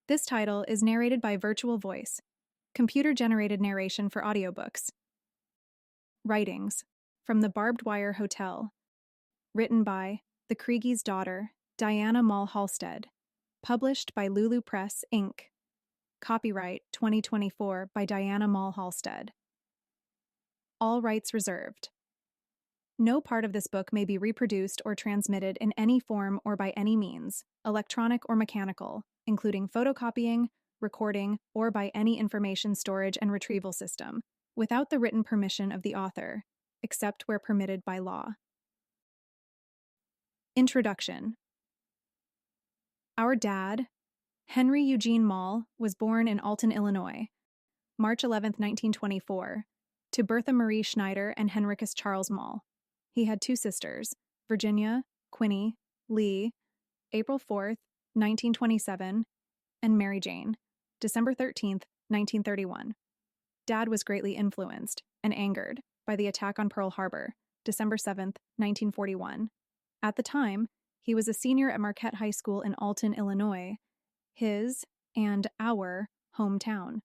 This title is narrated by virtual voice, computer-generated narration for audiobooks. Writings from the Barbed Wire Hotel, written by the Kriege's daughter, Diana Maul Halstead, published by Lulu Press, Inc. Copyright 2024 by Diana Maul Halstead. All rights reserved. No part of this book may be reproduced or transmitted in any form or by any means, electronic or mechanical, including photocopying, recording, or by any information storage and retrieval system, without the written permission of the author, except where permitted by law. Introduction. Our dad, Henry Eugene Maul, was born in Alton, Illinois, March 11, 1924, to Bertha Marie Schneider and Henricus Charles Maul. He had two sisters, Virginia, Quinnie, Lee, April 4, 1927, and Mary Jane, December 13, 1931. Dad was greatly influenced and angered by the attack on Pearl Harbor, December 7, 1941. At the time, he was a senior at Marquette High School in Alton, Illinois, his and our hometown.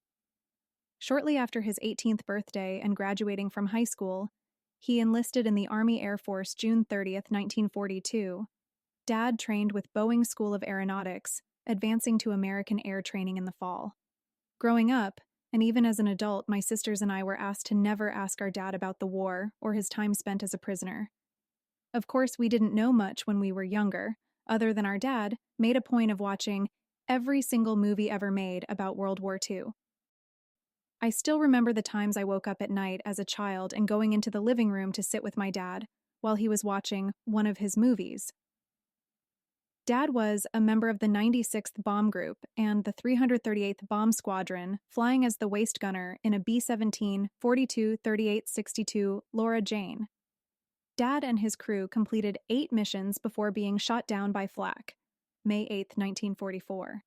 Shortly after his 18th birthday and graduating from high school, he enlisted in the Army Air Force June 30, 1942. Dad trained with Boeing School of Aeronautics, advancing to American Air Training in the fall. Growing up, and even as an adult, my sisters and I were asked to never ask our dad about the war or his time spent as a prisoner. Of course, we didn't know much when we were younger, other than our dad made a point of watching every single movie ever made about World War II. I still remember the times I woke up at night as a child and going into the living room to sit with my dad while he was watching one of his movies. Dad was a member of the 96th Bomb Group and the 338th Bomb Squadron, flying as the waist gunner in a B-17 42-38-62 Laura Jane. Dad and his crew completed 8 missions before being shot down by flak, May 8, 1944.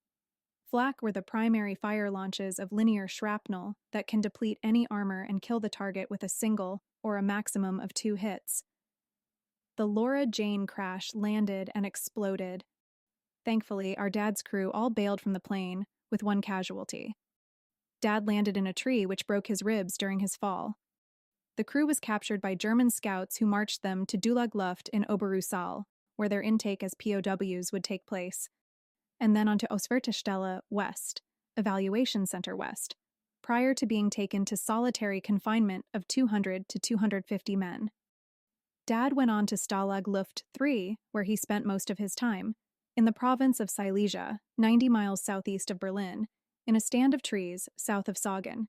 Flak were the primary fire launches of linear shrapnel that can deplete any armor and kill the target with a single or a maximum of 2 hits. The Laura Jane crash landed and exploded. Thankfully, our dad's crew all bailed from the plane, with 1 casualty. Dad landed in a tree which broke his ribs during his fall. The crew was captured by German scouts who marched them to Dulag Luft in Oberrussal, where their intake as POWs would take place, and then onto Auswertestelle West, Evaluation Center West, prior to being taken to solitary confinement of 200 to 250 men. Dad went on to Stalag Luft III, where he spent most of his time, in the province of Silesia, 90 miles southeast of Berlin, in a stand of trees south of Sagen.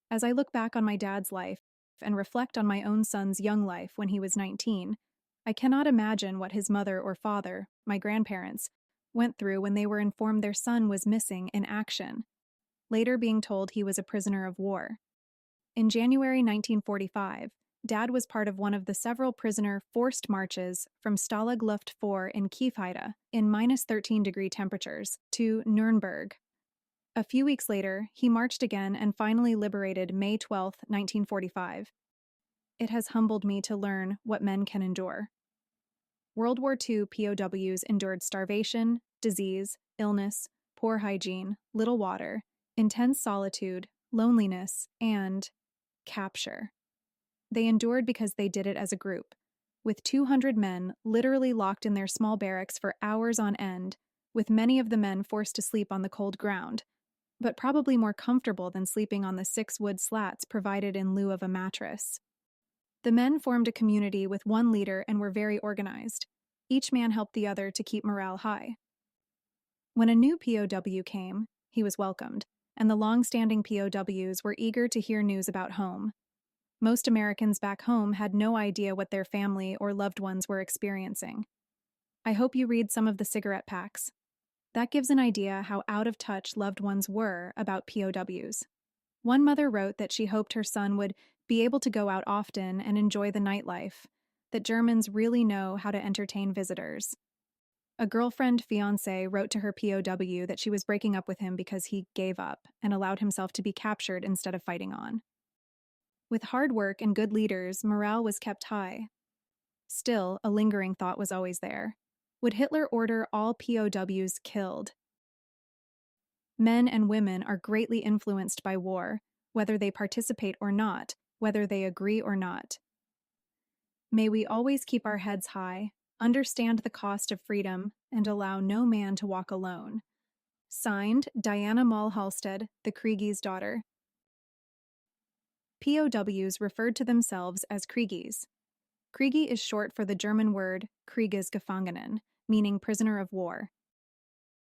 As I look back on my dad's life and reflect on my own son's young life when he was 19, I cannot imagine what his mother or father, my grandparents, went through when they were informed their son was missing in action, later being told he was a prisoner of war. In January 1945, Dad was part of one of the several prisoner forced marches from Stalag Luft IV in Kiefheide in -13-degree temperatures to Nuremberg. A few weeks later, he marched again and finally liberated May 12, 1945. It has humbled me to learn what men can endure. World War II POWs endured starvation, disease, illness, poor hygiene, little water, intense solitude, loneliness, and capture. They endured because they did it as a group, with 200 men literally locked in their small barracks for hours on end, with many of the men forced to sleep on the cold ground, but probably more comfortable than sleeping on the 6 wood slats provided in lieu of a mattress. The men formed a community with 1 leader and were very organized. Each man helped the other to keep morale high. When a new POW came, he was welcomed, and the long-standing POWs were eager to hear news about home. Most Americans back home had no idea what their family or loved ones were experiencing. I hope you read some of the cigarette packs. That gives an idea how out of touch loved ones were about POWs. One mother wrote that she hoped her son would be able to go out often and enjoy the nightlife, that Germans really know how to entertain visitors. A girlfriend fiancé wrote to her POW that she was breaking up with him because he gave up and allowed himself to be captured instead of fighting on. With hard work and good leaders, morale was kept high. Still, a lingering thought was always there. Would Hitler order all POWs killed? Men and women are greatly influenced by war, whether they participate or not, whether they agree or not. May we always keep our heads high, understand the cost of freedom, and allow no man to walk alone. Signed, Diana Maul Halstead, the Kriege's daughter. POWs referred to themselves as Krieges. Kriege is short for the German word Kriegesgefangenen, meaning prisoner of war.